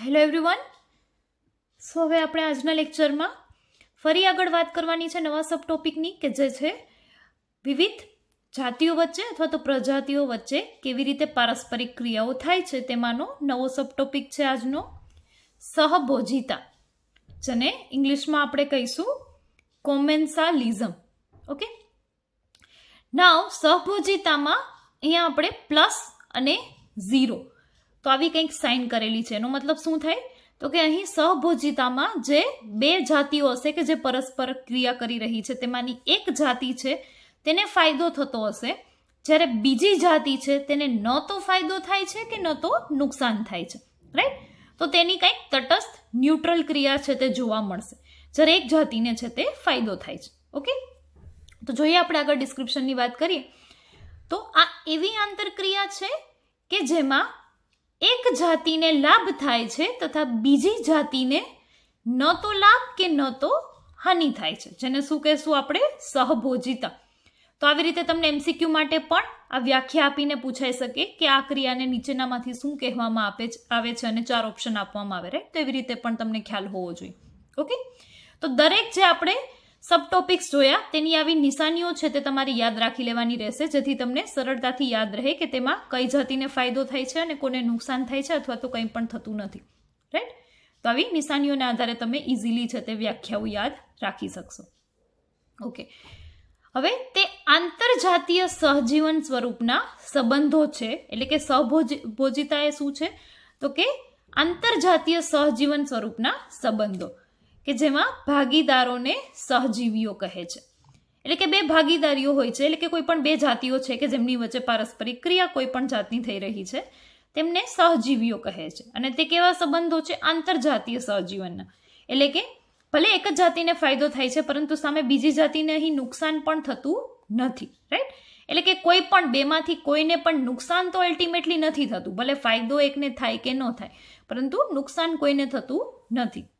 Hello everyone. સો હવે આપણે આજના લેક્ચરમાં ફરી આગળ વાત કરવાની છે નવા સબ ટોપિકની, કે જે છે વિવિધ જાતિઓ વચ્ચે અથવા તો પ્રજાતિઓ વચ્ચે કેવી રીતે પારસ્પરિક ક્રિયાઓ થાય છે તેમાંનો નવો સબ ટોપિક છે આજનો સહભોજિતા, જેને ઇંગ્લિશમાં આપણે કહીશું કોમેન્સાલિઝમ. ઓકે, નાવ સહભોજિતામાં અહીંયા આપણે પ્લસ અને 0 તો આવી કંઈક સાઇન કરેલી છે. એનો મતલબ શું થાય તો કે અહીં સહભોજિતામાં જે બે જાતિઓ હશે કે જે પરસ્પર ક્રિયા કરી રહી છે તેમાંની એક જાતિ છે તેને ફાયદો થતો હશે, જ્યારે બીજી જાતિ છે તેને ન તો ફાયદો થાય છે કે ન તો નુકસાન થાય છે. રાઈટ, તો તેની કંઈક તટસ્થ ન્યુટ્રલ ક્રિયા છે તે જોવા મળશે, જ્યારે એક જાતિને છે તે ફાયદો થાય છે. ઓકે, તો જોઈએ આપણે આગળ ડિસ્ક્રિપ્શનની વાત કરીએ તો આ એવી આંતરક્રિયા છે કે જેમાં એક જાતિને લાભ થાય છે તથા બીજી જાતિને ન તો લાભ કે ન તો હાનિ થાય છે, જેને શું કહેશું આપણે સહભોજિતા. તો આવી રીતે તમને એમસીક્યુ માટે પણ આ વ્યાખ્યા આપીને પૂછાઈ શકે કે આ ક્રિયાને નીચેનામાંથી શું કહેવામાં આવે છે અને 4 ઓપ્શન આપવામાં આવે. રાઈટ, તો એવી રીતે પણ તમને ખ્યાલ હોવો જોઈએ. ઓકે, તો દરેક જે આપણે સબ ટોપિક્સ જોયા તેની આવી નિશાનીઓ છે તે તમારી યાદ રાખી લેવાની રહેશે, જેથી તમને સરળતાથી યાદ રહે કે તેમાં કઈ જાતિને ફાયદો થાય છે અને કોને નુકસાન થાય છે અથવા તો કંઈ પણ થતું નથી. રાઈટ, તો આવી નિશાનીઓના આધારે તમે ઇઝીલી છે તે વ્યાખ્યાઓ યાદ રાખી શકશો. ઓકે, હવે તે આંતરજાતીય સહજીવન સ્વરૂપના સંબંધો છે, એટલે કે સહભોજિતા એ શું છે તો કે આંતરજાતીય સહજીવન સ્વરૂપના સંબંધો કે જેમાં ભાગીદારોને સહજીવીઓ કહે છે. એટલે કે બે ભાગીદારીઓ હોય છે, એટલે કે કોઈ પણ બે જાતિઓ છે કે જેમની વચ્ચે પારસ્પરિક ક્રિયા કોઈ પણ જાતની થઈ રહી છે તેમને સહજીવીઓ કહે છે. અને તે કેવા સંબંધો છે? આંતરજાતીય સહજીવનના. એટલે કે ભલે એક જ જાતિને ફાયદો થાય છે પરંતુ સામે બીજી જાતિને અહીં નુકસાન પણ થતું નથી. રાઈટ, એટલે કે કોઈ પણ બેમાંથી કોઈને પણ નુકસાન તો અલ્ટિમેટલી નથી થતું, ભલે ફાયદો એકને થાય કે ન થાય પરંતુ નુકસાન કોઈને થતું નથી.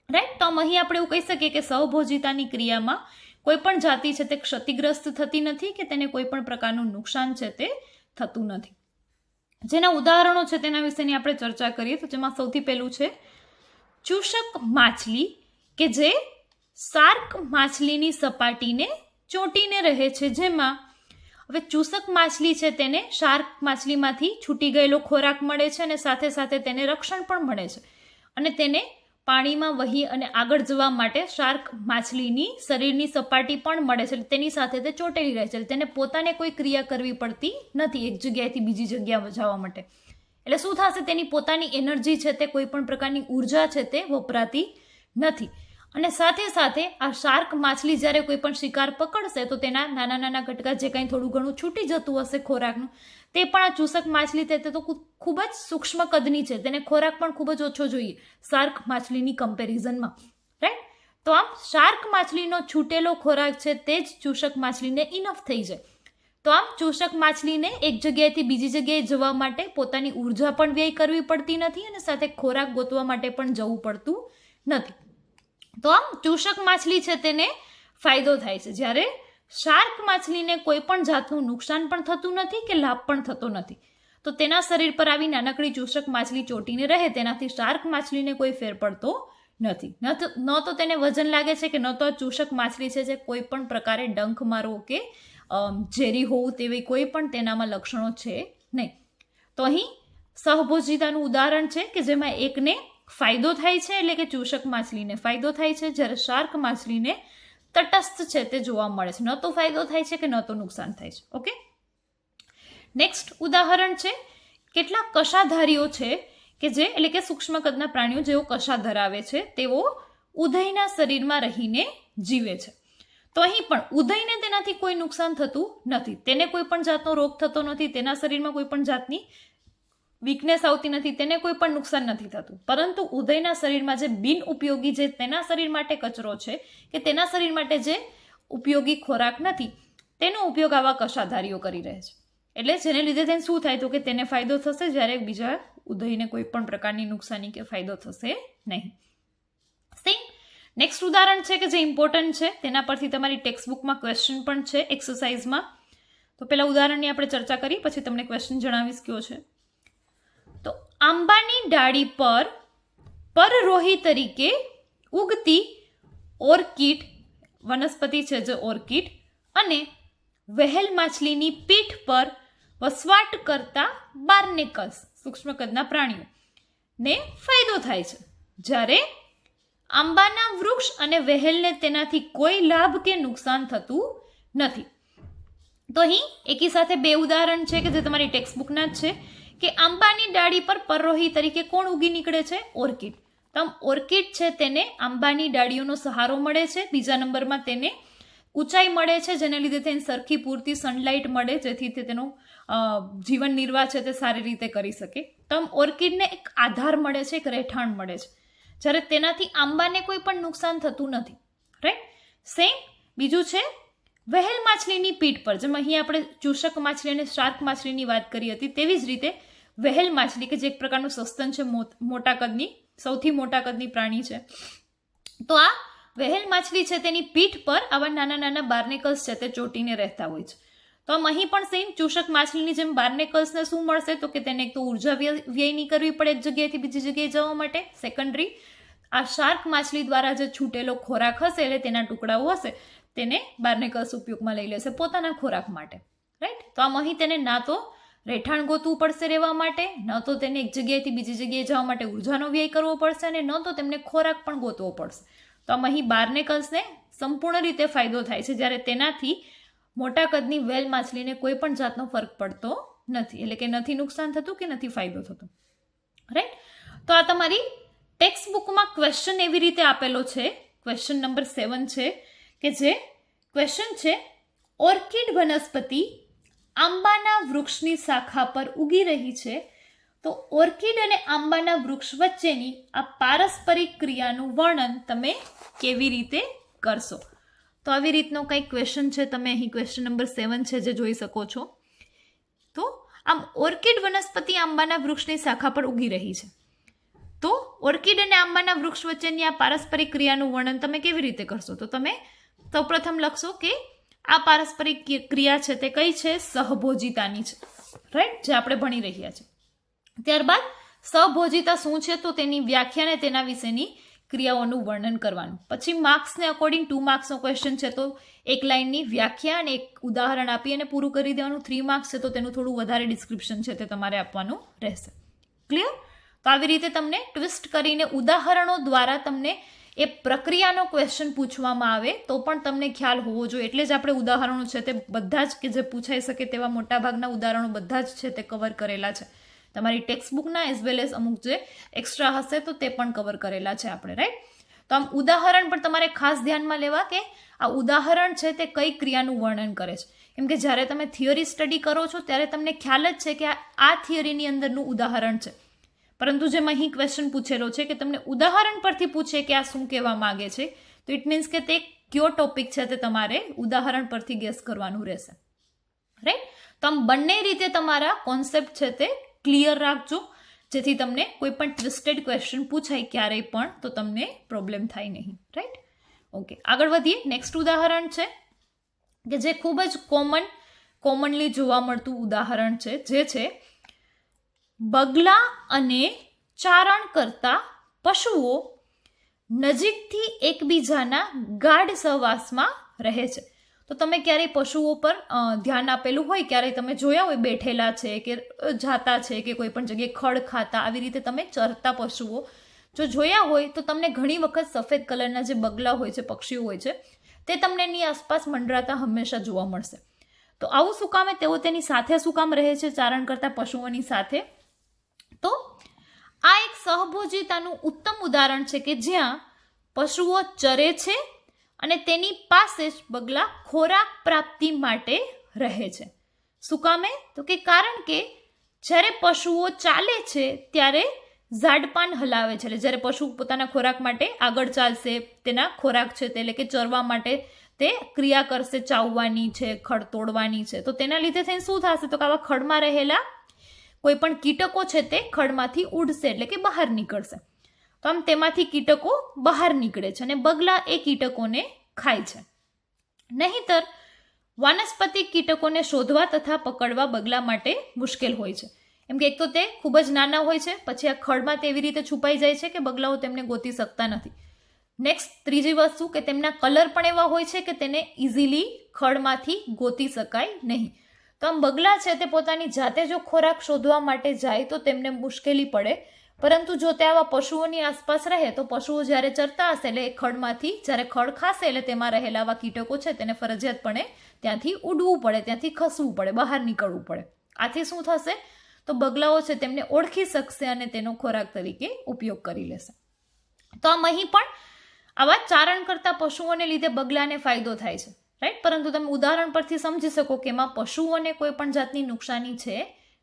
રાઈટ, તો અહીં આપણે એવું કહી શકીએ કે સહભોજિતાની ક્રિયામાં કોઈ પણ જાતિ છે તે ક્ષતિગ્રસ્ત થતી નથી કે તેને કોઈ પણ પ્રકારનું નુકસાન છે તે થતું નથી. જેના ઉદાહરણો છે તેના વિશેની આપણે ચર્ચા કરીએ તો જેમાં સૌથી પહેલું છે ચૂષક માછલી, કે જે શાર્ક માછલીની સપાટીને ચોંટીને રહે છે. જેમાં હવે ચૂષક માછલી છે તેને શાર્ક માછલીમાંથી છૂટી ગયેલો ખોરાક મળે છે અને સાથે સાથે તેને રક્ષણ પણ મળે છે, અને તેને પાણીમાં વહી અને આગળ જવા માટે શાર્ક માછલીની શરીરની સપાટી પણ મળે છે, તેની સાથે તે ચોંટેલી રહે છે. તેને પોતાને કોઈ ક્રિયા કરવી પડતી નથી એક જગ્યાએથી બીજી જગ્યા જવા માટે. એટલે શું થશે? તેની પોતાની એનર્જી છે તે કોઈ પણ પ્રકારની ઉર્જા છે તે વપરાતી નથી. અને સાથે સાથે આ શાર્ક માછલી જ્યારે કોઈ પણ શિકાર પકડશે તો તેના નાના નાના કટકા જે કંઈ થોડું ઘણું છૂટી જતું હશે ખોરાકનું, તે પણ આ ચૂષક માછલી તે તો ખૂબ જ સૂક્ષ્મ કદની છે, તેને ખોરાક પણ ખૂબ જ ઓછો જોઈએ શાર્ક માછલીની કમ્પેરિઝનમાં. રાઈટ, તો આમ શાર્ક માછલીનો છૂટેલો ખોરાક છે તે જ ચૂષક માછલીને ઇનફ થઈ જાય. તો આમ ચૂષક માછલીને એક જગ્યાએથી બીજી જગ્યાએ જવા માટે પોતાની ઉર્જા પણ વ્યય કરવી પડતી નથી અને સાથે ખોરાક ગોતવા માટે પણ જવું પડતું નથી. તો આમ ચૂષક માછલી છે તેને ફાયદો થાય છે, જ્યારે શાર્ક માછલીને કોઈ પણ જાતનું નુકસાન પણ થતું નથી કે લાભ પણ થતો નથી. તો તેના શરીર પર આવી નાનકડી ચૂષક માછલી ચોંટીને રહે તેનાથી શાર્ક માછલીને કોઈ ફેર પડતો નથી. ન તો તેને વજન લાગે છે કે ન તો આ ચૂષક માછલી છે જે કોઈ પણ પ્રકારે ડંખ મારવો કે ઝેરી હોવું તેવી કોઈ પણ તેનામાં લક્ષણો છે નહીં. તો અહીં સહભોજિતાનું ઉદાહરણ છે કે જેમાં એકને ફાયદો થાય છે, એટલે કે ચૂષક માછલીને ફાયદો થાય છે, જ્યારે શાર્ક માછલીને તટસ્થ છે તે જોવા મળે છે, ન તો ફાયદો થાય છે કે ન તો નુકસાન થાય છે. ઓકે, નેક્સ્ટ ઉદાહરણ છે કેટલાક કશાધારીઓ છે કે જે એટલે કે સૂક્ષ્મ કદના પ્રાણીઓ જેઓ કશા ધરાવે છે તેઓ ઉધઈના શરીરમાં રહીને જીવે છે. તો અહીં પણ ઉધઈને તેનાથી કોઈ નુકસાન થતું નથી, તેને કોઈ પણ જાતનો રોગ થતો નથી, તેના શરીરમાં કોઈ પણ જાતની વીકનેસ આવતી નથી, તેને કોઈ પણ નુકસાન નથી થતું. પરંતુ ઉદયના શરીરમાં જે બિન ઉપયોગી જે તેના શરીર માટે કચરો છે કે તેના શરીર માટે જે ઉપયોગી ખોરાક નથી તેનો ઉપયોગ આવા કશાધારીઓ કરી રહે છે. એટલે જેને લીધે તેને શું થાય તો કે તેને ફાયદો થશે, જ્યારે બીજા ઉદયને કોઈ પણ પ્રકારની નુકસાની કે ફાયદો થશે નહીં. નેક્સ્ટ ઉદાહરણ છે કે જે ઇમ્પોર્ટન્ટ છે, તેના પરથી તમારી ટેક્સ્ટબુકમાં ક્વેશ્ચન પણ છે એક્સરસાઇઝમાં. તો પહેલા ઉદાહરણની આપણે ચર્ચા કરી પછી તમને ક્વેશ્ચન જણાવીશ કયો છે. તો આંબાની ડાળી પર પરરોહી તરીકે ઉગતી ઓર્કિડ વનસ્પતિ છે જે ઓર્કિડ અને વ્હેલ માછલીની પીઠ પર વસવાટ કરતા બાર્નેકલ્સ સૂક્ષ્મ કદના પ્રાણીઓને ફાયદો થાય છે, જ્યારે આંબાના વૃક્ષ અને વહેલને તેનાથી કોઈ લાભ કે નુકસાન થતું નથી. તો અહીં એકી સાથે બે ઉદાહરણ છે કે જે તમારી ટેક્સ્ટબુકના જ છે કે આંબાની ડાળી પર પરરોહી તરીકે કોણ ઉગી નીકળે છે? ઓર્કિડ. તો ઓર્કિડ છે તેને આંબાની ડાળીઓનો સહારો મળે છે. બીજા નંબરમાં તેને ઊંચાઈ મળે છે, જેને લીધે તેને સરખી પૂરતી સનલાઇટ મળે, જેથી તે તેનો જીવન નિર્વાહ છે તે સારી રીતે કરી શકે. તો ઓર્કિડને એક આધાર મળે છે, એક રહેઠાણ મળે છે, જ્યારે તેનાથી આંબાને કોઈ પણ નુકસાન થતું નથી. રાઈટ. સેમ બીજું છે વ્હેલ માછલીની પીઠ પર. જેમ અહીં આપણે ચૂષક માછલી અને શાર્ક માછલીની વાત કરી હતી, તેવી જ રીતે વ્હેલ માછલી કે જે એક પ્રકારનું સસ્તન છે, મોટા કદની, સૌથી મોટા કદની પ્રાણી છે. તો આ વ્હેલ માછલી છે તેની પીઠ પર આવા નાના નાના બાર્નેકલ્સ છે તે ચોટીને રહેતા હોય છે. તો આમ અહીં પણ સેમ ચૂષક માછલીની જેમ બાર્નેકલ્સને શું મળશે? તો કે તેને એક તો ઉર્જા વ્યય નહીં કરવી પડે એક જગ્યાએથી બીજી જગ્યાએ જવા માટે. સેકન્ડરી, આ શાર્ક માછલી દ્વારા જે છૂટેલો ખોરાક હશે એટલે તેના ટુકડાઓ હશે તેને બાર્નેકલ્સ ઉપયોગમાં લઈ લેશે પોતાના ખોરાક માટે. રાઈટ. તો આમ અહીં તેને ના તો રહેઠાણ ગોતવું પડશે રહેવા માટે, ન તો તેને એક જગ્યાએથી બીજી જગ્યાએ જવા માટે ઉર્જાનો વ્યય કરવો પડશે, અને ન તો તેમને ખોરાક પણ ગોતવો પડશે. તો આમ અહીં બાર્નેકલ્સને સંપૂર્ણ રીતે ફાયદો થાય છે, જ્યારે તેનાથી મોટા કદની વ્હેલ માછલીને કોઈ પણ જાતનો ફરક પડતો નથી, એટલે કે નથી નુકસાન થતું કે નથી ફાયદો થતો. રાઈટ. તો આ તમારી ટેક્સ્ટબુકમાં ક્વેશ્ચન એવી રીતે આપેલો છે. ક્વેશ્ચન નંબર 7 છે કે જે ક્વેશ્ચન છે, ઓર્કિડ વનસ્પતિ આંબાના વૃક્ષની શાખા પર ઉગી રહી છે, તો ઓર્કિડ અને આંબાના વૃક્ષ વચ્ચેની આ પારસ્પરિક ક્રિયાનું વર્ણન તમે કેવી રીતે કરશો? તો આવી રીતનો કંઈક ક્વેશ્ચન છે. તમે અહીં ક્વેશ્ચન નંબર 7 છે જે જોઈ શકો છો. તો આમ ઓર્કિડ વનસ્પતિ આંબાના વૃક્ષની શાખા પર ઉગી રહી છે, તો ઓર્કિડ અને આંબાના વૃક્ષ વચ્ચેની આ પારસ્પરિક ક્રિયાનું વર્ણન તમે કેવી રીતે કરશો? તો તમે સૌપ્રથમ લખશો કે આ પારસ્પરિક ક્રિયા છે તે કઈ છે? સહભોજિતાની છે. રાઈટ, જે આપણે ભણી રહ્યા છીએ. ત્યારબાદ સહભોજિતા શું છે? તો તેની વ્યાખ્યા અને તેના વિશેની ક્રિયાઓનું વર્ણન કરવાનું. પછી માર્ક્સને અકોર્ડિંગ 2 માર્ક્સનો ક્વેશ્ચન છે, તો એક લાઇનની વ્યાખ્યા અને એક ઉદાહરણ આપી અને પૂરું કરી દેવાનું. 3 માર્ક્સ છે તો તેનું થોડું વધારે ડિસ્ક્રિપ્શન છે તે તમારે આપવાનું રહેશે. ક્લિયર? તો આવી રીતે તમને ટ્વિસ્ટ કરીને ઉદાહરણો દ્વારા તમને એ પ્રક્રિયાનો ક્વેશ્ચન પૂછવામાં આવે તો પણ તમને ખ્યાલ હોવો જોઈએ. એટલે જ આપણે ઉદાહરણો છે તે બધા જ કે જે પૂછાઈ શકે તેવા મોટાભાગના ઉદાહરણો બધા જ છે તે કવર કરેલા છે તમારી ટેક્સ્ટબુકના, એઝ વેલ એઝ અમુક જે એક્સ્ટ્રા હશે તો તે પણ કવર કરેલા છે આપણે. રાઈટ. તો આમ ઉદાહરણ પણ તમારે ખાસ ધ્યાનમાં લેવા કે આ ઉદાહરણ છે તે કઈ ક્રિયાનું વર્ણન કરે છે. કેમ કે જ્યારે તમે થિયરી સ્ટડી કરો છો ત્યારે તમને ખ્યાલ જ છે કે આ થિયરીની અંદરનું ઉદાહરણ છે, પરંતુ જેમ અહીં ક્વેશ્ચન પૂછેલો છે કે તમને ઉદાહરણ પરથી પૂછે કે આ શું કહેવા માંગે છે, તો ઇટ મીન્સ કે તે કયો ટોપિક છે તે તમારે ઉદાહરણ પરથી ગેસ કરવાનું રહેશે. રાઈટ. તો આમ બંને રીતે તમારા કોન્સેપ્ટ છે તે ક્લિયર રાખજો, જેથી તમને કોઈ પણ ટ્વિસ્ટેડ ક્વેશ્ચન પૂછાય ક્યારેય પણ તો તમને પ્રોબ્લેમ થાય નહીં. રાઈટ. ઓકે, આગળ વધીએ. નેક્સ્ટ ઉદાહરણ છે કે જે ખૂબ જ કોમનલી જોવા મળતું ઉદાહરણ છે, જે છે બગલા અને ચારણ કરતા પશુઓ નજીકથી એકબીજાના ગાઢ સહવાસમાં રહે છે. તો તમે ક્યારેય પશુઓ પર ધ્યાન આપેલું હોય, ક્યારેય તમે જોયા હોય બેઠેલા છે કે જાતા છે કે કોઈ પણ જગ્યાએ ખડ ખાતા, આવી રીતે તમે ચરતા પશુઓ જો જોયા હોય તો તમને ઘણી વખત સફેદ કલરના જે બગલા હોય છે, પક્ષીઓ હોય છે, તે તમને એની આસપાસ મંડરાતા હંમેશા જોવા મળશે. તો આવું શું કામ? તેઓ તેની સાથે શું કામ રહે છે? ચારણ કરતા પશુઓની સાથે. તો આ એક સહભોજિતાનું ઉત્તમ ઉદાહરણ છે કે જ્યાં પશુઓ ચરે છે અને તેની પાસે જ બગલા ખોરાક પ્રાપ્તિ માટે રહે છે. શું કામે? તો કે કારણ કે જ્યારે પશુઓ ચાલે છે ત્યારે ઝાડપાન હલાવે છે, એટલે જ્યારે પશુ પોતાના ખોરાક માટે આગળ ચાલશે, તેના ખોરાક છે તે એટલે કે ચરવા માટે તે ક્રિયા કરશે, ચાવવાની છે, ખડ તોડવાની છે, તો તેના લીધે થઈને શું થશે? તો કે આવા ખડમાં રહેલા કોઈ પણ કીટકો છે તે ખડમાંથી ઉડશે, એટલે કે બહાર નીકળશે. તો આમ તેમાંથી કીટકો બહાર નીકળે છે અને બગલા એ કીટકોને ખાય છે. નહીંતર વાનસ્પતિક કીટકોને શોધવા તથા પકડવા બગલા માટે મુશ્કેલ હોય છે. એમ કે એક તો તે ખૂબ જ નાના હોય છે, પછી આ ખડમાં તેવી રીતે છુપાઈ જાય છે કે બગલાઓ તેમને ગોતી શકતા નથી. નેક્સ્ટ ત્રીજી વસ્તુ કે તેમના કલર પણ એવા હોય છે કે તેને ઇઝીલી ખડમાંથી ગોતી શકાય નહીં. તો આમ બગલા છે તે પોતાની જાતે જો ખોરાક શોધવા માટે જાય તો તેમને મુશ્કેલી પડે, પરંતુ જો તે આવા પશુઓની આસપાસ રહે તો પશુઓ જ્યારે ચરતા હશે એટલે એ ખડમાંથી જ્યારે ખડ ખાશે એટલે તેમાં રહેલા આવા કીટકો છે તેને ફરજિયાતપણે ત્યાંથી ઉડવું પડે, ત્યાંથી ખસવું પડે, બહાર નીકળવું પડે. આથી શું થશે તો બગલાઓ છે તેમને ઓળખી શકશે અને તેનો ખોરાક તરીકે ઉપયોગ કરી લેશે. તો આમ અહીં પણ આવા ચારણ કરતા પશુઓને લીધે બગલાને ફાયદો થાય છે, રાઈટ. પરંતુ તમે ઉદાહરણ પરથી સમજી શકો કે એમાં પશુઓને કોઈ પણ જાતની નુકસાની છે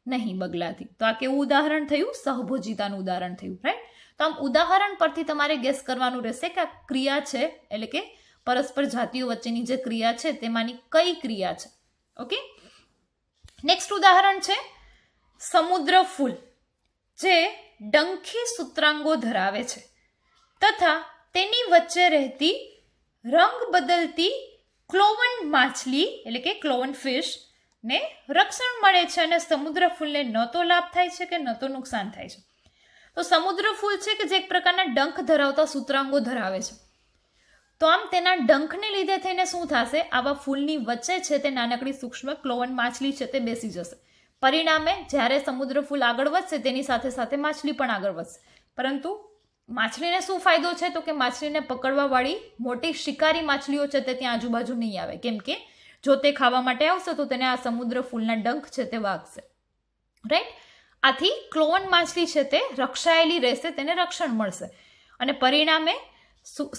નહીં બગલાથી. તો આ કેવું ઉદાહરણ થયું? સહભોજિતાનું ઉદાહરણ થયું, રાઈટ. તો આમ ઉદાહરણ પરથી તમારે ગેસ કરવાનું રહેશે કે આ ક્રિયા છે એટલે કે પરસ્પર જાતિઓ વચ્ચેની જે ક્રિયા છે તેમાંની કઈ ક્રિયા છે. ઓકે, નેક્સ્ટ ઉદાહરણ છે સમુદ્ર ફૂલ, જે ડંખી સૂત્રાંગો ધરાવે છે તથા તેની વચ્ચે રહેતી રંગ બદલતી ક્લોવન માછલી એટલે કે ક્લોવન ફિશ ને રક્ષણ મળે છે અને સમુદ્ર ફૂલને ન તો લાભ થાય છે કે ન તો નુકસાન થાય છે. તો સમુદ્ર ફૂલ છે કે જે એક પ્રકારના ડંખ ધરાવતા સૂત્રાંગો ધરાવે છે. તો આમ તેના ડંખને લીધે થઈને શું થશે, આવા ફૂલની વચ્ચે છે તે નાનકડી સૂક્ષ્મ ક્લોવન માછલી છે તે બેસી જશે. પરિણામે જ્યારે સમુદ્ર ફૂલ આગળ વધશે તેની સાથે સાથે માછલી પણ આગળ વધશે. પરંતુ માછલીને શું ફાયદો છે તો કે માછલીને પકડવાવાળી મોટી શિકારી માછલીઓ છે તે ત્યાં આજુબાજુ નહીં આવે, કેમ કે જો તે ખાવા માટે આવશે તો તેને આ સમુદ્ર ફૂલના ડંખ છે તે વાગશે, રાઈટ. આથી ક્લોવન માછલી છે તે રક્ષાયેલી રહેશે, તેને રક્ષણ મળશે અને પરિણામે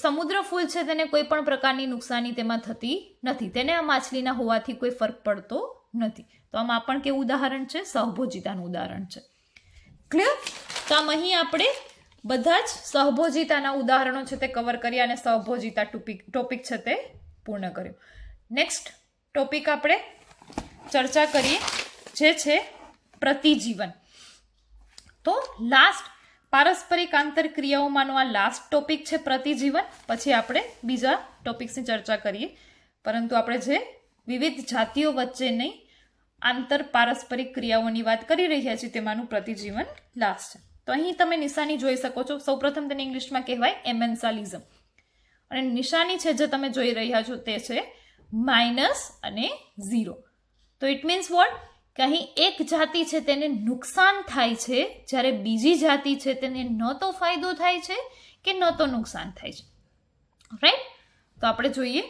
સમુદ્ર ફૂલ છે તેને કોઈ પણ પ્રકારની નુકસાની તેમાં થતી નથી, તેને આ માછલીના હોવાથી કોઈ ફરક પડતો નથી. તો આમાં પણ કેવું ઉદાહરણ છે? સહભોજિતાનું ઉદાહરણ છે. ક્લિયર? તો આમ અહીં આપણે બધા જ સહભોજિતાના ઉદાહરણો છે તે કવર કર્યા અને સહભોજિતા ટોપિક છે તે પૂર્ણ કર્યો. નેક્સ્ટ ટોપિક આપણે ચર્ચા કરીએ જે છે પ્રતિજીવન. તો લાસ્ટ પારસ્પરિક આંતરક્રિયાઓમાંનો આ લાસ્ટ ટોપિક છે પ્રતિજીવન. પછી આપણે બીજા ટોપિક્સની ચર્ચા કરીએ, પરંતુ આપણે જે વિવિધ જાતિઓ વચ્ચેની આંતર પારસ્પરિક ક્રિયાઓની વાત કરી રહ્યા છીએ તેમાંનું પ્રતિજીવન લાસ્ટ છે. તો અહીં તમે નિશાની જોઈ શકો છો. સૌપ્રથમ તેને ઇંગ્લિશમાં કહેવાય એમેન્સાલિઝમ, અને નિશાની છે જે તમે જોઈ રહ્યા છો તે છે માઇનસ અને 0. તો ઇટ મીન્સ વોટ કે અહીં એક જાતિ છે તેને નુકસાન થાય છે, જ્યારે બીજી જાતિ છે તેને ન તો ફાયદો થાય છે કે ન તો નુકસાન થાય છે, રાઈટ. તો આપણે જોઈએ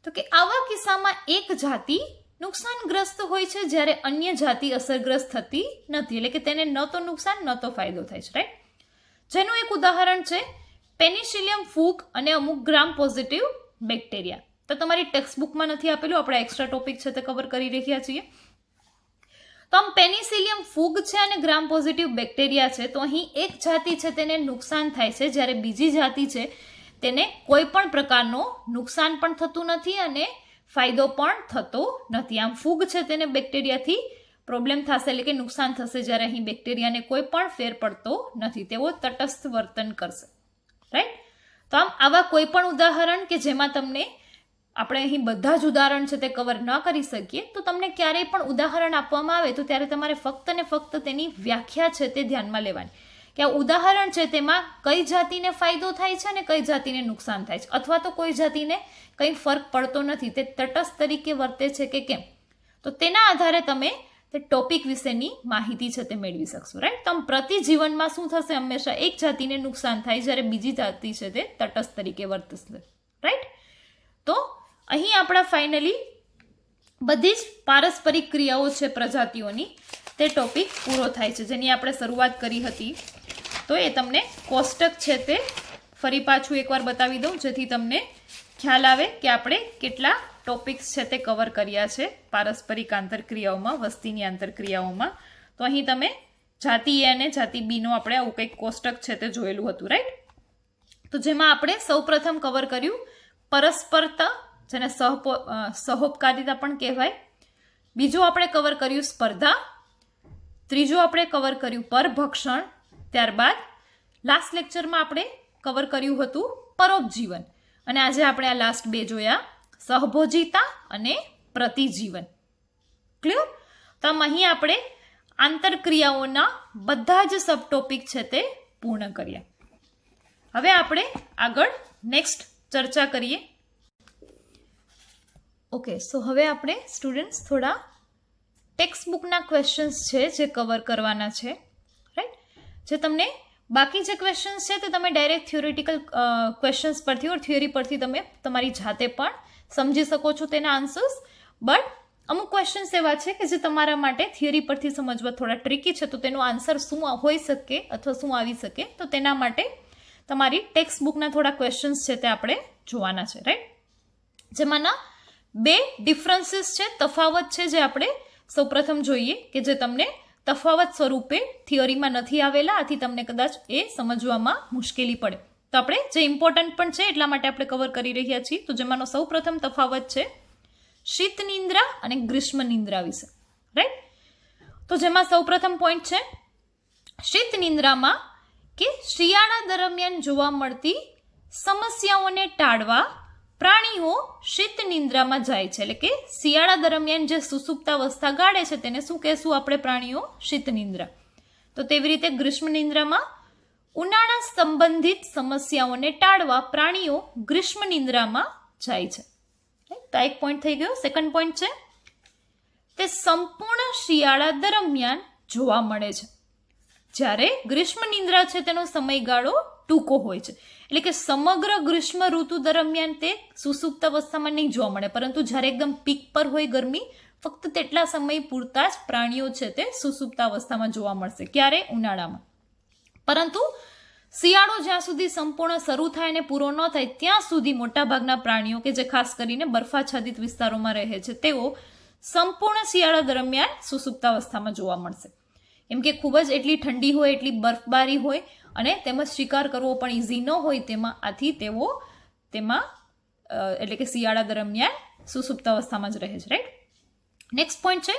તો કે આવા કિસ્સામાં એક જાતિ નુકસાનગ્રસ્ત હોય છે જ્યારે અન્ય જાતિ અસરગ્રસ્ત થતી નથી, એટલે કે તેને ન તો નુકસાન ન તો ફાયદો થાય છે, રાઈટ. જેનું એક ઉદાહરણ છે પેનિસિલિયમ ફૂગ અને અમુક ગ્રામ પોઝિટિવ બેક્ટેરિયા. તો તમારી ટેક્સ્ટ બુકમાં નથી આપેલું, આપણે એક્સ્ટ્રા ટોપિક છે તે કવર કરી રહ્યા છીએ. તો આમ પેનિસિલિયમ ફૂગ છે અને ગ્રામ પોઝિટિવ બેક્ટેરિયા છે, તો અહીં એક જાતિ છે તેને નુકસાન થાય છે, જ્યારે બીજી જાતિ છે તેને કોઈ પણ પ્રકારનો નુકસાન પણ થતું નથી અને ફાયદો પણ થતો નથી. આમ ફૂગ છે તેને બેક્ટેરિયાથી પ્રોબ્લેમ થશે એટલે કે નુકસાન થશે, જ્યારે અહીં બેક્ટેરિયાને કોઈ પણ ફેર પડતો નથી, તેઓ તટસ્થ વર્તન કરશે, રાઈટ. તો આમ આવા કોઈ પણ ઉદાહરણ કે જેમાં તમને આપણે અહીં બધા જ ઉદાહરણ છે તે કવર ન કરી શકીએ તો તમને ક્યારેય પણ ઉદાહરણ આપવામાં આવે તો ત્યારે તમારે ફક્ત ને ફક્ત તેની વ્યાખ્યા છે તે ધ્યાનમાં લેવાની કે આ ઉદાહરણ છે તેમાં કઈ જાતિને ફાયદો થાય છે અને કઈ જાતિને નુકસાન થાય છે, અથવા તો કોઈ જાતિને કંઈ ફરક પડતો નથી, તે તટસ્થ તરીકે વર્તે છે કે કેમ. તો તેના આધારે તમે તે ટોપિક વિશેની માહિતી છે તે મેળવી શકશો, રાઈટ. તો પ્રતિજીવનમાં શું થશે, હંમેશા એક જાતિને નુકસાન થાય જ્યારે બીજી જાતિ છે તે તટસ્થ તરીકે વર્તશે, રાઈટ. તો અહીં આપણા ફાઇનલી બધી જ પારસ્પરિક ક્રિયાઓ છે પ્રજાતિઓની તે ટોપિક પૂરો થાય છે, જેની આપણે શરૂઆત કરી હતી. તો એ તમને કોષ્ટક છે તે ફરી પાછું એકવાર બતાવી દઉં જેથી તમને ખ્યાલ આવે કે આપણે કેટલા ટોપિક્સ છે તે કવર કર્યા છે પારસ્પરિક આંતરક્રિયાઓમાં, વસ્તીની આંતરક્રિયાઓમાં. તો અહીં તમે જાતિ એ અને જાતિ બીનો આપણે આવું કંઈક કોષ્ટક છે તે જોયેલું હતું, રાઈટ. તો જેમાં આપણે સૌપ્રથમ કવર કર્યું પરસ્પરતા, જેને સહોપકારિતા પણ કહેવાય. બીજું આપણે કવર કર્યું સ્પર્ધા. ત્રીજું આપણે કવર કર્યું પરભક્ષણ. ત્યારબાદ લાસ્ટ લેક્ચરમાં આપણે કવર કર્યું હતું પરોપજીવન, અને આજે આપણે આ લાસ્ટ બે જોયા સહભોજિતા અને પ્રતિજીવન. ક્લિયર? તો અહીં આપણે આંતરક્રિયાઓના બધા જ સબ ટોપિક છે તે પૂર્ણ કર્યા. હવે આપણે આગળ નેક્સ્ટ ચર્ચા કરીએ. ઓકે, સો હવે આપણે સ્ટુડન્ટ્સ થોડા ટેક્સ્ટ બુકના ક્વેશ્ચન્સ છે જે કવર કરવાના છે, રાઈટ. જે તમને બાકી જે ક્વેશ્ચન્સ છે તે તમે ડાયરેક્ટ થિયોરિટિકલ ક્વેશ્ચન્સ પરથી ઓર થિયરી પરથી તમે તમારી જાતે પણ સમજી શકો છો તેના આન્સર્સ. બટ અમુક ક્વેશ્ચન્સ એવા છે કે જે તમારા માટે થિયરી પરથી સમજવા થોડા ટ્રિકી છે, તો તેનો આન્સર શું હોઈ શકે અથવા શું આવી શકે, તો તેના માટે તમારી ટેક્સ્ટ બુકના થોડા ક્વેશ્ચન્સ છે તે આપણે જોવાના છે, રાઈટ. જેમાંના 2 ડિફરન્સીસ છે, તફાવત છે, જે આપણે સૌપ્રથમ જોઈએ કે જે તમને તફાવત સ્વરૂપે થિયરીમાં નથી આવેલા, આથી તમને કદાચ એ સમજવામાં મુશ્કેલી પડે. તો આપણે જે ઇમ્પોર્ટન્ટ પણ છે એટલા માટે આપણે કવર કરી રહ્યા છીએ. તો જેમાંનો સૌપ્રથમ તફાવત છે શીત નિંદ્રા અને ગ્રીષ્મ નિંદ્રા વિશે, રાઈટ. તો જેમાં સૌપ્રથમ પોઈન્ટ છે શીત નિંદ્રામાં કે શિયાળા દરમિયાન જોવા મળતી સમસ્યાઓને ટાળવા પ્રાણીઓ શીત નિંદ્રામાં જાય છે. એટલે કે શિયાળા દરમિયાન જે સુસુપ્તાવસ્થા ગાળે છે તેને શું કહેશું આપણે? પ્રાણીઓ શીત નિંદ્રા. તો તેવી રીતે ગ્રીષ્મ નિંદ્રામાં ઉનાળા સંબંધિત સમસ્યાઓને ટાળવા પ્રાણીઓ ગ્રીષ્મ નિંદ્રામાં જાય છે. તો એક પોઈન્ટ થઈ ગયો. સેકન્ડ પોઈન્ટ છે તે સંપૂર્ણ શિયાળા દરમિયાન જોવા મળે છે. જ્યારે ગ્રીષ્મ નિંદ્રા છે તેનો સમયગાળો ટૂંકો હોય છે, એટલે કે સમગ્ર ગ્રીષ્મ ઋતુ દરમિયાન તે સુસુપ્ત અવસ્થામાં નહીં જોવા મળે, પરંતુ જ્યારે એકદમ પીક પર હોય ગરમી, ફક્ત તેટલા સમય પૂરતા જ પ્રાણીઓ છે તે સુસુપ્ત અવસ્થામાં જોવા મળશે. ક્યારે? ઉનાળામાં. પરંતુ શિયાળો જ્યાં સુધી સંપૂર્ણ શરૂ થાય અને પૂરો ન થાય ત્યાં સુધી મોટાભાગના પ્રાણીઓ કે જે ખાસ કરીને બરફાચ્છાદિત વિસ્તારોમાં રહે છે તેઓ સંપૂર્ણ શિયાળા દરમિયાન સુસુપ્ત અવસ્થામાં જોવા મળશે. એમ કે ખૂબ જ એટલી ઠંડી હોય, એટલી બરફબારી હોય અને તેમજ શિકાર કરવો પણ ઇઝી ન હોય તેમાં, આથી તેઓ તેમાં એટલે કે શિયાળા દરમિયાન સુસુપ્ત અવસ્થામાં જ રહે છે, રાઈટ. નેક્સ્ટ પોઈન્ટ છે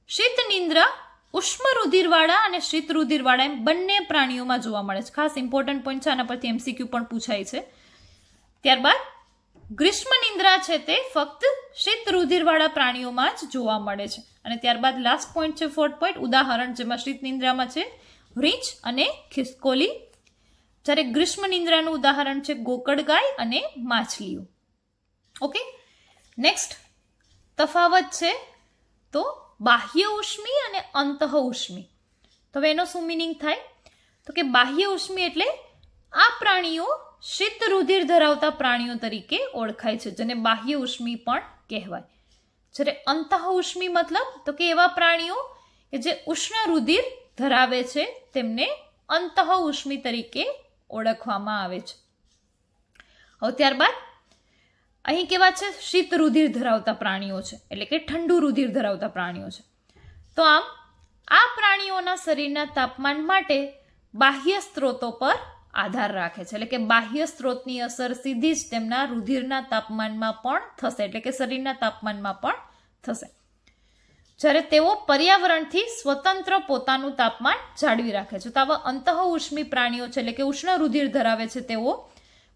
શીત નિંદ્રા ઉષ્મ રુધિરવાળા અને શીત રુધિરવાળા એમ બંને પ્રાણીઓમાં જોવા મળે છે. ખાસ ઇમ્પોર્ટન્ટ પોઈન્ટ છે, આના પરથી એમસીક્યુ પણ પૂછાય છે. ત્યારબાદ ગ્રીષ્મ નિંદ્રા છે તે ફક્ત શીત રુધિરવાળા પ્રાણીઓમાં જ જોવા મળે છે. અને ત્યારબાદ લાસ્ટ પોઈન્ટ છે ફોર્થ પોઈન્ટ, ઉદાહરણ, જેમાં શીત નિંદ્રામાં છે રીંછ અને ખિસકોલી, જ્યારે ગ્રીષ્મ નિંદ્રાનું ઉદાહરણ છે ગોકળગાય અને માછલીઓ. ઓકે, નેક્સ્ટ તફાવત છે તો બાહ્ય ઉષ્મી અને અંતઃ ઉષ્મી. તો હવે એનો શું મિનિંગ થાય? તો કે બાહ્ય ઉષ્મી એટલે આ પ્રાણીઓ શીત રુધિર ધરાવતા પ્રાણીઓ તરીકે ઓળખાય છે, જેને બાહ્ય ઉષ્મી પણ કહેવાય. જ્યારે અંતઃ ઉષ્મી મતલબ તો કે એવા પ્રાણીઓ કે જે ઉષ્ણ રુધિર ધરાવે છે તેમને અંતઃ ઉષ્મી તરીકે ઓળખવામાં આવે છે. હવે ત્યારબાદ અહીં કેવા છે? શીત રુધિર ધરાવતા પ્રાણીઓ છે, એટલે કે ઠંડુ રુધિર ધરાવતા પ્રાણીઓ છે. તો આમ આ પ્રાણીઓના શરીરના તાપમાન માટે બાહ્ય સ્ત્રોતો પર આધાર રાખે છે, એટલે કે બાહ્ય સ્ત્રોતની અસર સીધી જ તેમના રુધિરના તાપમાનમાં પણ થશે, એટલે કે શરીરના તાપમાનમાં પણ થશે. જ્યારે તેઓ પર્યાવરણથી સ્વતંત્ર પોતાનું તાપમાન જાળવી રાખે છે. તો આવા અંતઃ ઉષ્મી પ્રાણીઓ છે, એટલે કે ઉષ્ણ રુધિર ધરાવે છે, તેઓ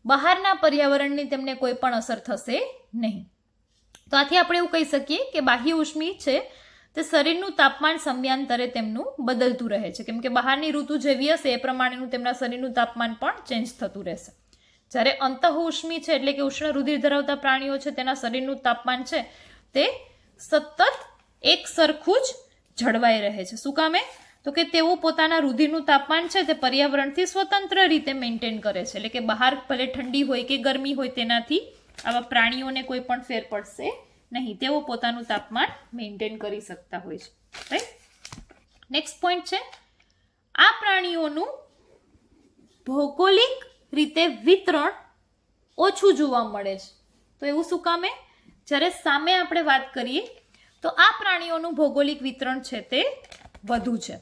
બહારના પર્યાવરણની તેમને કોઈ પણ અસર થશે નહીં. તો આથી આપણે એવું કહી શકીએ કે બાહ્ય ઉષ્મી છે તે શરીરનું તાપમાન સમયાંતરે તેમનું બદલતું રહે છે, કેમ કે બહારની ઋતુ જેવી હશે એ પ્રમાણેનું તેમના શરીરનું તાપમાન પણ ચેન્જ થતું રહેશે. જ્યારે અંતઃ ઉષ્મી છે એટલે કે ઉષ્ણ રુધિર ધરાવતા પ્રાણીઓ છે તેના શરીરનું તાપમાન છે તે સતત એક સરખું જ જળવાઈ રહે છે. શું કામે? તો કે તેઓ પોતાના રુધિરનું તાપમાન છે તે પર્યાવરણથી સ્વતંત્ર રીતે મેન્ટેન કરે છે, એટલે કે બહાર ભલે ઠંડી હોય કે ગરમી હોય તેનાથી આવા પ્રાણીઓને કોઈ પણ ફેર પડશે નહીં, તેઓ પોતાનું તાપમાન મેન્ટેન કરી શકતા હોય છે, રાઈટ. નેક્સ્ટ પોઈન્ટ છે આ પ્રાણીઓનું ભૌગોલિક રીતે વિતરણ ઓછું જોવા મળે છે. તો એવું શું કામે? જ્યારે સામે આપણે વાત કરીએ તો આ પ્રાણીઓનું ભૌગોલિક વિતરણ છે તે વધુ છે.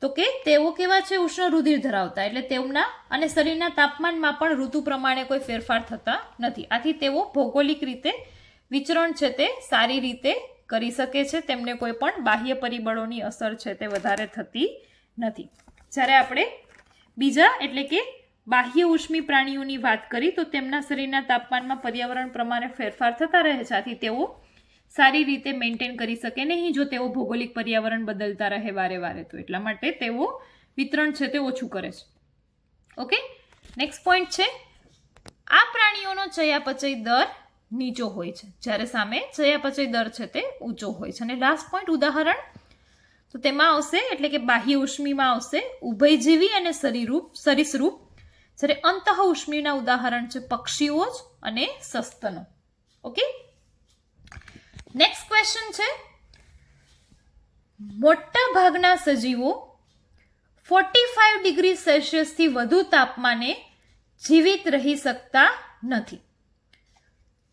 તો કે તેઓ કેવા છે? ઉષ્ણ રુધિર ધરાવતા, એટલે તેમના અને શરીરના તાપમાનમાં પણ ઋતુ પ્રમાણે કોઈ ફેરફાર થતા નથી. આથી તેઓ ભૌગોલિક રીતે વિચરણ છે તે સારી રીતે કરી શકે છે, તેમને કોઈ પણ બાહ્ય પરિબળોની અસર છે તે વધારે થતી નથી. જ્યારે આપણે બીજા એટલે કે બાહ્ય ઉષ્મી પ્રાણીઓની વાત કરી તો તેમના શરીરના તાપમાનમાં પર્યાવરણ પ્રમાણે ફેરફાર થતા રહે છે, આથી તેઓ સારી રીતે મેન્ટેન કરી શકે નહીં જો તેઓ ભૌગોલિક પર્યાવરણ બદલતા રહે વારે વારે. તો એટલા માટે તેઓ વિતરણ છે તે ઓછું કરે છે. ઓકે, નેક્સ્ટ પોઈન્ટ છે, આ પ્રાણીઓનો ચયાપચય દર નીચો હોય છે, જ્યારે સામે ચયાપચય દર છે તે ઊંચો હોય છે. અને લાસ્ટ પોઈન્ટ ઉદાહરણ, તો તેમાં આવશે એટલે કે બાહ્ય ઉષ્મીમાં આવશે ઉભયજીવી અને સરીસૃપ, જ્યારે અંતઃ ઉષ્મીના ઉદાહરણ છે પક્ષીઓ જ અને સસ્તનો. ઓકે, નેક્સ્ટ ક્વેશ્ચન છે, મોટા ભાગના સજીવો 45 ડિગ્રી સેલ્સિયસથી વધુ તાપમાને જીવિત રહી શકતા નથી.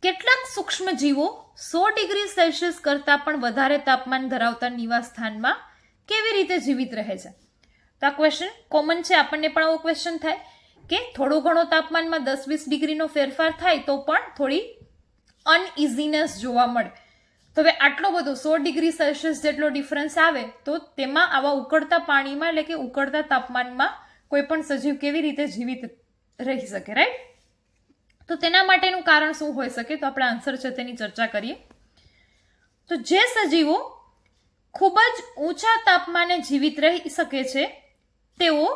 કેટલાક સૂક્ષ્મ જીવો 100 ડિગ્રી સેલ્સિયસ કરતાં પણ વધારે તાપમાન ધરાવતા નિવાસ સ્થાનમાં કેવી રીતે જીવિત રહે છે? તો આ ક્વેશ્ચન કોમન છે, આપણને પણ આવો ક્વેશ્ચન થાય કે થોડો ઘણો તાપમાનમાં 10-20 ડિગ્રીનો ફેરફાર થાય તો પણ થોડી અનઇઝીનેસ જોવા મળે. તો હવે આટલો બધો 100 ડિગ્રી સેલ્સિયસ જેટલો ડિફરન્સ આવે તો તેમાં આવા ઉકળતા પાણીમાં એટલે કે ઉકળતા તાપમાનમાં કોઈ પણ સજીવ કેવી રીતે જીવિત રહી શકે, રાઈટ? તો તેના માટેનું કારણ શું હોઈ શકે? તો આપણે આન્સર છે તેની ચર્ચા કરીએ. તો જે સજીવો ખૂબ જ ઊંચા તાપમાને જીવિત રહી શકે છે તેઓ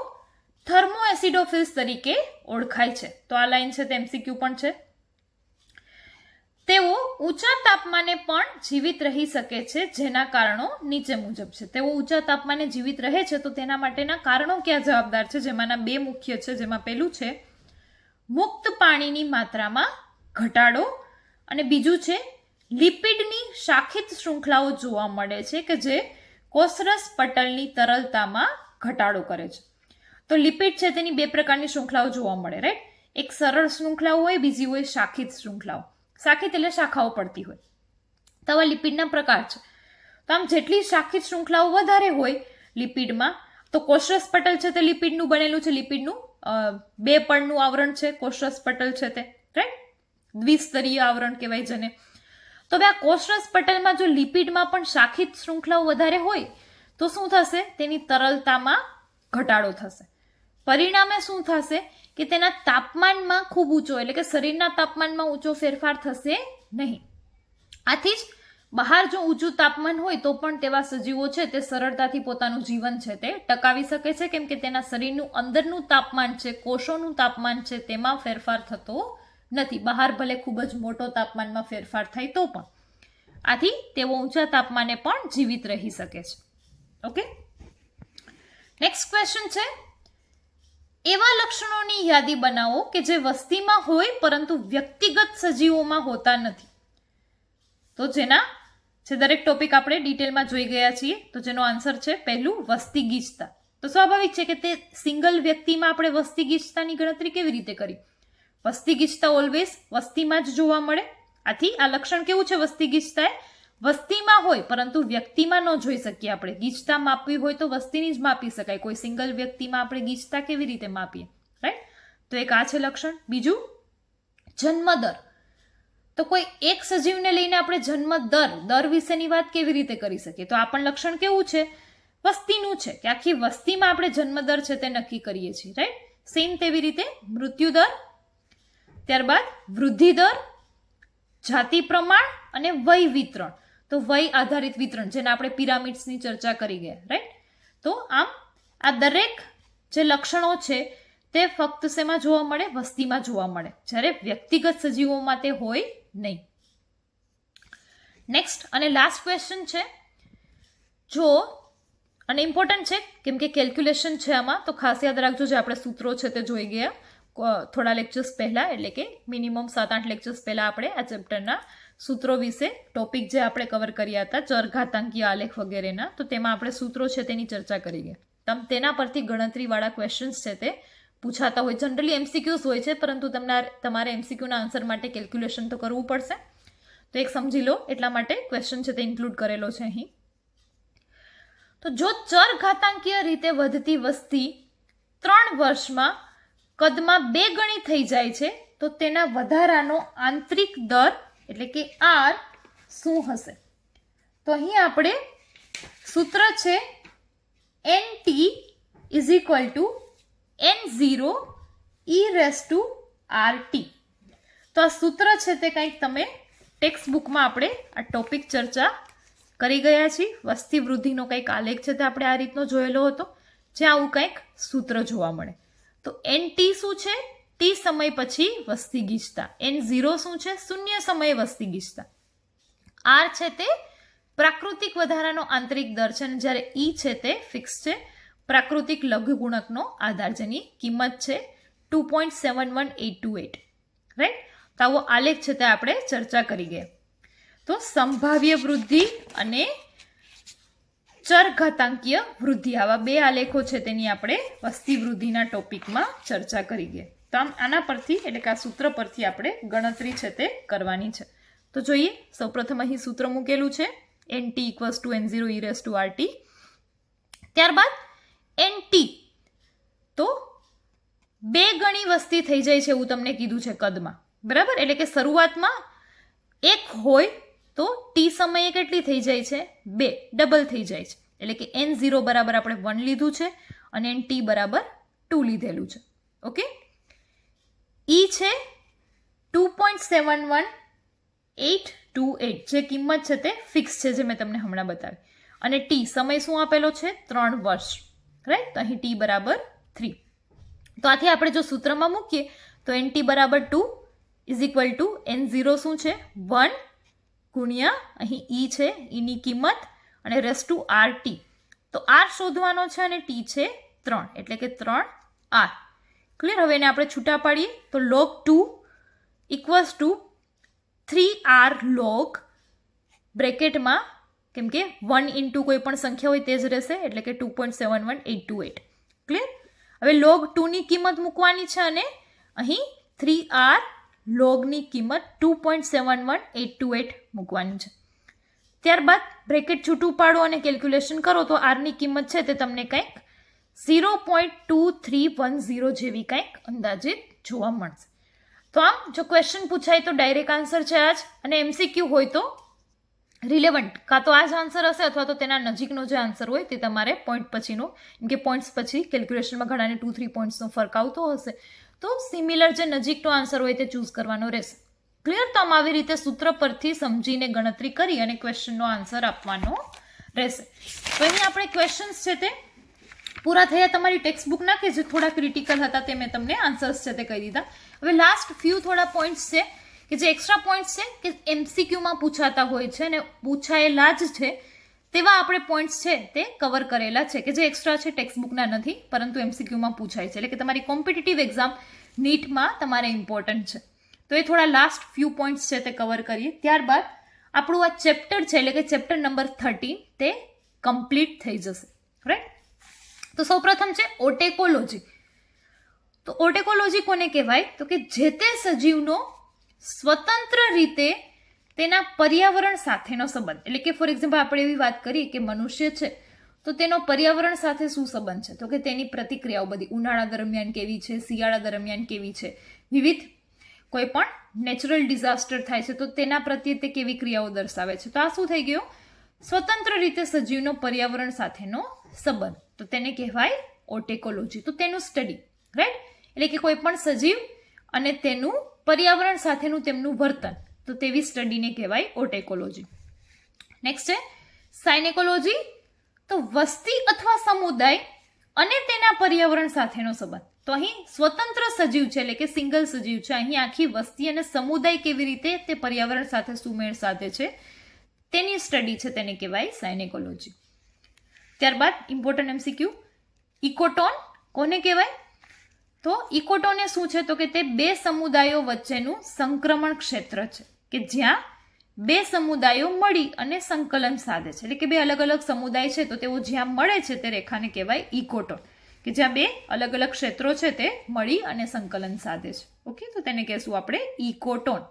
થર્મોએસિડોફિલ્સ તરીકે ઓળખાય છે. તો આ લાઈન છે તે MCQ પણ છે. તેઓ ઊંચા તાપમાને પણ જીવિત રહી શકે છે, જેના કારણો નીચે મુજબ છે. તેઓ ઊંચા તાપમાને જીવિત રહે છે તો તેના માટેના કારણો ક્યાં જવાબદાર છે? જેમાંના 2 મુખ્ય છે. જેમાં પહેલું છે મુક્ત પાણીની માત્રામાં ઘટાડો અને બીજું છે લિપિડની શાખિત શૃંખલાઓ જોવા મળે છે કે જે કોષરસ પટલની તરલતામાં ઘટાડો કરે છે. તો લિપિડ છે તેની 2 પ્રકારની શૃંખલાઓ જોવા મળે, રાઈટ? એક સરળ શૃંખલાઓ હોય, બીજી હોય શાખિત શૃંખલાઓ. શાખિત એટલે શાખાઓ પડતી હોય. તો આવા લિપિડના પ્રકાર છે. તો આમ જેટલી શાખિત શૃંખલાઓ વધારે હોય લિપિડમાં, તો કોષરસ પટલ છે તે લિપિડનું બનેલું છે. લિપિડનું 2 પડનું આવરણ છે કોષરસ પટલ છે તે, રાઈટ? દ્વિસ્તરીય આવરણ કહેવાય જેને. તો હવે આ કોષરસ પટલમાં જો લિપિડમાં પણ શાખિત શૃંખલાઓ વધારે હોય તો શું થશે? તેની તરલતામાં ઘટાડો થશે. પરિણામે શું થશે કે તેના તાપમાનમાં ખૂબ ઊંચો એટલે કે શરીરના તાપમાનમાં ઊંચો ફેરફાર થશે નહીં. આથી જ બહાર જો ઊંચું તાપમાન હોય તો પણ તેવા સજીવો છે તે સરળતાથી પોતાનું જીવન છે તે ટકાવી શકે છે, કેમ કે તેના શરીરનું અંદરનું તાપમાન છે, કોષોનું તાપમાન છે તેમાં ફેરફાર થતો નથી. બહાર ભલે ખૂબ જ મોટો તાપમાનમાં ફેરફાર થાય તો પણ. આથી તેઓ ઊંચા તાપમાને પણ જીવિત રહી શકે છે. ઓકે, નેક્સ્ટ ક્વેશ્ચન છે, એવા લક્ષણોની યાદી બનાવો કે જે વસ્તીમાં હોય પરંતુ વ્યક્તિગત સજીવોમાં હોતા નથી. તો જેના છે દરેક ટોપિક આપણે ડિટેલમાં જોઈ ગયા છીએ. તો જેનો આન્સર છે પહેલું વસ્તી ગીચતા. તો સ્વાભાવિક છે કે તે સિંગલ વ્યક્તિમાં આપણે વસ્તી ગીચતાની ગણતરી કેવી રીતે કરી? વસ્તી ગીચતા ઓલવેઝ વસ્તીમાં જ જોવા મળે. આથી આ લક્ષણ કેવું છે? વસ્તી ગીચતા વસ્તીમાં હોય પરંતુ વ્યક્તિમાં ન જોઈ શકીએ આપણે. ગીચતા માપવી હોય તો વસ્તીની જ માપી શકાય. કોઈ સિંગલ વ્યક્તિમાં આપણે ગીચતા કેવી રીતે માપીએ, રાઈટ? તો એક આ છે લક્ષણ. બીજું જન્મદર. તો કોઈ એક સજીવને લઈને આપણે જન્મ દર વિશેની વાત કેવી રીતે કરી શકીએ? તો આ પણ લક્ષણ કેવું છે? વસ્તીનું છે કે આખી વસ્તીમાં આપણે જન્મદર છે તે નક્કી કરીએ છીએ, રાઈટ? સેમ તેવી રીતે મૃત્યુદર, ત્યારબાદ વૃદ્ધિ દર, જાતિ પ્રમાણ અને વય વિતરણ. તો વય આધારિત વિતરણ જેને આપણે પિરામિડ્સની ચર્ચા કરી ગયા, રાઈટ? તો આમ આ દરેક જે લક્ષણો છે તે ફક્ત શેમાં જોવા મળે? વસ્તીમાં જોવા મળે, જ્યારે વ્યક્તિગત સજીવોમાં તે હોય નહીં. નેક્સ્ટ અને લાસ્ટ ક્વેશ્ચન છે, જો અને ઇમ્પોર્ટન્ટ છે કેમ કે કેલ્ક્યુલેશન છે આમાં, તો ખાસ યાદ રાખજો. જે આપણે સૂત્રો છે તે જોઈ ગયા થોડા લેક્ચર્સ પહેલા, એટલે કે મિનિમમ 7-8 લેક્ચર્સ પહેલા આપણે આ ચેપ્ટરના સૂત્રો વિશે ટોપિક જે આપણે કવર કર્યા હતા, ચરઘાતાંકીય આલેખ વગેરેના, તો તેમાં આપણે સૂત્રો છે તેની ચર્ચા કરી ગયા. તેના પરથી ગણતરીવાળા ક્વેશ્ચન્સ છે તે પૂછાતા હોય. જનરલી MCQs હોય છે, પરંતુ તમારે MCQના આન્સર માટે કેલ્ક્યુલેશન તો કરવું પડશે. તો એક સમજી લો, એટલા માટે ક્વેશ્ચન છે તે ઇન્ક્લુડ કરેલો છે અહીં. તો જો ચરઘાતાંકીય રીતે વધતી વસ્તી 3 વર્ષમાં કદમાં 2 ગણી થઈ જાય છે તો તેના વધારાનો આંતરિક દર એટલે કે R શું હશે? તો અહીં આપણે સૂત્ર છે NT = N0 e⁻ RT. તો આ સૂત્ર છે તે કંઈક તમે ટેક્સ્ટ બુકમાં આપણે આ ટોપિક ચર્ચા કરી ગયા છીએ. વસ્તી વૃદ્ધિનો કંઈક આલેખ છે તે આપણે આ રીતનો જોયેલો હતો, જ્યાં આવું કંઈક સૂત્ર જોવા મળે. તો NT શું છે? T સમય પછી વસ્તી ગીચતા. N0 શું છે? શૂન્ય સમયે વસ્તી ગીચતા. R છે તે પ્રાકૃતિક વધારાનો આંતરિક દર છે, અને જ્યારે E છે તે ફિક્સ છે, પ્રાકૃતિક લઘુગુણકનો આધાર, જેની કિંમત છે 2.71828. રાઈટ? તો આવો આલેખ છે તે આપણે ચર્ચા કરી ગયા. તો સંભાવ્ય વૃદ્ધિ અને ચરઘાતાંકીય વૃદ્ધિ, આવા બે આલેખો છે તેની આપણે વસ્તી વૃદ્ધિના ટોપિકમાં ચર્ચા કરી ગયા. તો આમ આના પરથી એટલે કે આ સૂત્ર પરથી આપણે ગણતરી છે તે કરવાની છે. તો જોઈએ, સૌપ્રથમ અહીં સૂત્ર મૂકેલું છે NT = N0 e⁻rt. ત્યારબાદ NT તો 2 ગણી વસ્તી થઈ જાય છે એવું તમને કીધું છે કદમાં, બરાબર? એટલે કે શરૂઆતમાં 1 હોય તો T સમયે કેટલી થઈ જાય છે? 2, ડબલ થઈ જાય છે. એટલે કે N0 બરાબર આપણે 1 લીધું છે અને NT બરાબર 2 લીધેલું છે. ઓકે, E છે 2.71828, જે કિંમત છે તે ફિક્સ છે, જે મેં તમને હમણાં બતાવી. અને T સમય શું આપેલો છે? 3 વર્ષ. રાઈટ? તો અહીં T બરાબર 3. તો આથી આપણે જો સૂત્રમાં મૂકીએ તો NT બરાબર 2 = N0 શું છે? 1 ગુણ્યા અહીં E છે, એની કિંમત, અને ⁻RT. તો R શોધવાનો છે અને T છે 3, એટલે કે 3R. ક્લિયર? હવે એને આપણે છૂટા પાડીએ તો log 2 = 3R log બ્રેકેટમાં, કેમ કે 1 × કોઈ પણ સંખ્યા હોય તે જ રહેશે, એટલે કે 2.71828. ક્લિયર? હવે log 2 ની કિંમત મૂકવાની છે અને અહીં 3R લોગની કિંમત 2.71828 મૂકવાની છે. ત્યારબાદ બ્રેકેટ છૂટું પાડો અને કેલ્ક્યુલેશન કરો તો આરની કિંમત છે તે તમને કંઈક 0.2310 જેવી કંઈક અંદાજિત જોવા મળશે. તો આમ જો ક્વેશ્ચન પૂછાય તો ડાયરેક્ટ આન્સર છે આ જ, અને MCQ હોય તો રિલેવન્ટ કાં તો આ જ આન્સર હશે અથવા તો તેના નજીકનો જે આન્સર હોય તે તમારે પોઈન્ટ પછીનો, કેમ કે પોઈન્ટ્સ પછી કેલ્ક્યુલેશનમાં ઘણાને 2-3 પોઈન્ટ્સનો ફરક આવતો હશે, તો સિમિલર જે નજીકનો આન્સર હોય તે ચૂઝ કરવાનો રહેશે. ક્લિયર? તો આમ આવી રીતે સૂત્ર પરથી સમજીને ગણતરી કરી અને ક્વેશ્ચનનો આન્સર આપવાનો રહેશે. તો અહીં આપણે ક્વેશ્ચન્સ છે તે પૂરા થયા તમારી ટેક્સ્ટ બુકના, કે જે થોડા ક્રિટિકલ હતા તે મેં તમને આન્સર્સ છે તે કહી દીધા. હવે લાસ્ટ ફ્યુ થોડા પોઈન્ટ્સ છે કે જે એક્સ્ટ્રા પોઈન્ટ્સ છે કે MCQમાં પૂછાતા હોય છે અને પૂછાયેલા જ છે તેવા આપણે પોઈન્ટ્સ છે તે કવર કરેલા છે, કે જે એક્સ્ટ્રા છે ટેક્સ્ટ બુકના નથી, પરંતુ MCQમાં પૂછાય છે, એટલે કે તમારી કોમ્પિટિટિવ એક્ઝામ નીટમાં તમારે ઇમ્પોર્ટન્ટ છે. તો એ થોડા લાસ્ટ ફ્યુ પોઈન્ટ્સ છે તે કવર કરીએ. ત્યારબાદ આપણું આ ચેપ્ટર છે, એટલે કે ચેપ્ટર નંબર 13 તે કમ્પ્લીટ થઈ જશે. રાઈટ? તો સૌપ્રથમ છે ઓટેકોલોજી. તો ઓટેકોલોજી કોને કહેવાય? તો કે જે તે સજીવનો સ્વતંત્ર રીતે તેના પર્યાવરણ સાથેનો સંબંધ. એટલે કે ફોર એક્ઝામ્પલ આપણે એવી વાત કરીએ કે મનુષ્ય છે તો તેનો પર્યાવરણ સાથે શું સંબંધ છે? તો કે તેની પ્રતિક્રિયાઓ બધી ઉનાળા દરમિયાન કેવી છે, શિયાળા દરમિયાન કેવી છે, વિવિધ કોઈ પણ નેચરલ ડિઝાસ્ટર થાય છે તો તેના પ્રત્યે તે કેવી ક્રિયાઓ દર્શાવે છે. તો આ શું થઈ ગયું? સ્વતંત્ર રીતે સજીવનો પર્યાવરણ સાથેનો સંબંધ. તો તેને કહેવાય ઓટેકોલોજી. તો તેનું સ્ટડી. રાઈટ? એટલે કે કોઈ પણ સજીવ અને તેનું પર્યાવરણ સાથેનું તેમનું વર્તન, તો તેવી સ્ટડીને કહેવાય ઓટેકોલોજી. નેક્સ્ટ છે સાયનેકોલોજી. તો વસ્તી અથવા સમુદાય અને તેના પર્યાવરણ સાથેનો સંબંધ. તો અહીં સ્વતંત્ર સજીવ છે, એટલે કે સિંગલ સજીવ છે, અહીં આખી વસ્તી અને સમુદાય કેવી રીતે તે પર્યાવરણ સાથે સુમેળ સાધે છે તેની સ્ટડી છે, તેને કહેવાય સાયનેકોલોજી. ત્યારબાદ ઇમ્પોર્ટન્ટ MCQ, ઇકોટોન કોને કહેવાય? તો ઇકોટોન શું છે? તો કે તે 2 સમુદાયો વચ્ચેનું સંક્રમણ ક્ષેત્ર છે, કે જ્યાં 2 સમુદાયો મળી અને સંકલન સાધે છે. એટલે કે 2 અલગ અલગ સમુદાય છે તો તેઓ જ્યાં મળે છે તે રેખાને કહેવાય ઇકોટોન, કે જ્યાં 2 અલગ અલગ ક્ષેત્રો છે તે મળી અને સંકલન સાધે છે. ઓકે, તો તેને કહેશું આપણે ઇકોટોન.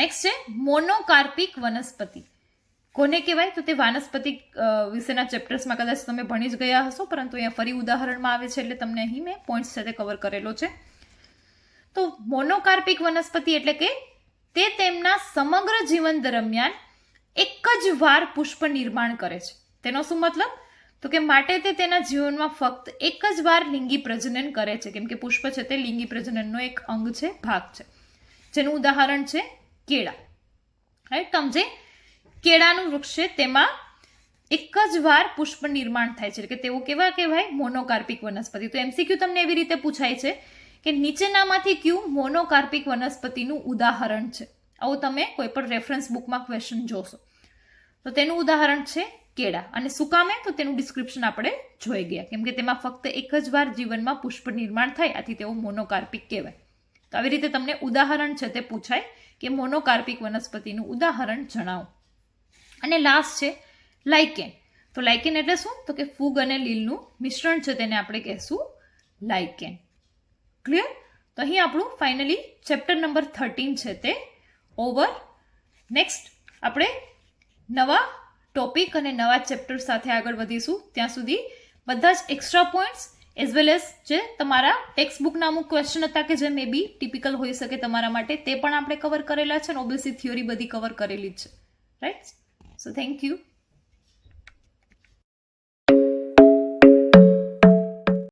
નેક્સ્ટ છે મોનોકાર્પિક વનસ્પતિ. કોને કહેવાય? તો તે વાનસ્પતિક વિશેના ચેપ્ટર્સમાં કદાચ તમે ભણી જ ગયા હશો, પરંતુ અહીંયા ફરી ઉદાહરણમાં આવે છે એટલે તમને અહીં મેં પોઈન્ટ્સ સાથે કવર કરેલો છે. તો મોનોકાર્પિક વનસ્પતિ એટલે કે તે તેમના સમગ્ર જીવન દરમિયાન એક જ વાર પુષ્પ નિર્માણ કરે છે. તેનો શું મતલબ? તો કે માટે તે તેના જીવનમાં ફક્ત એક જ વાર લિંગી પ્રજનન કરે છે, કેમ કે પુષ્પ છે તે લિંગી પ્રજનનનો એક અંગ છે, ભાગ છે. જેનું ઉદાહરણ છે કેળા, રાઈટ. સમજે કેળાનું વૃક્ષ છે તેમાં એક જ વાર પુષ્પ નિર્માણ થાય છે, એટલે કે તેઓ કેવા કહેવાય? મોનોકાર્પિક વનસ્પતિ. તો એમસીક્યુ તમને એવી રીતે પૂછાય છે કે નીચેનામાંથી કયું મોનોકાર્પિક વનસ્પતિનું ઉદાહરણ છે? આવું તમે કોઈ પણ રેફરન્સ બુકમાં ક્વેશ્ચન જોશો તો તેનું ઉદાહરણ છે કેળા. અને શું કામે? તો તેનું ડિસ્ક્રિપ્શન આપણે જોઈ ગયા, કેમ કે તેમાં ફક્ત એક જ વાર જીવનમાં પુષ્પ નિર્માણ થાય, આથી તેઓ મોનોકાર્પિક કહેવાય. તો આવી રીતે તમને ઉદાહરણ છે તે પૂછાય કે મોનોકાર્પિક વનસ્પતિનું ઉદાહરણ જણાવો. અને લાસ્ટ છે લાઇકેન. તો લાઇકેન એટલે શું? તો કે ફૂગ અને લીલનું મિશ્રણ છે તેને આપણે કહેશું લાઇકેન. ક્લિયર? તો અહીં આપણું ફાઇનલી ચેપ્ટર નંબર 13 છે તે ઓવર. નેક્સ્ટ આપણે નવા ટોપિક અને નવા ચેપ્ટર સાથે આગળ વધીશું. ત્યાં સુધી બધા જ extra points as well as જે તમારા ટેક્સ્ટ બુકના અમુક ક્વેશ્ચન હતા કે જે મે બી ટિપિકલ હોઈ શકે તમારા માટે, તે પણ આપણે કવર કરેલા છે અને ઓબ્વિયસલી થિયોરી બધી કવર કરેલી જ છે, રાઈટ. So thank you.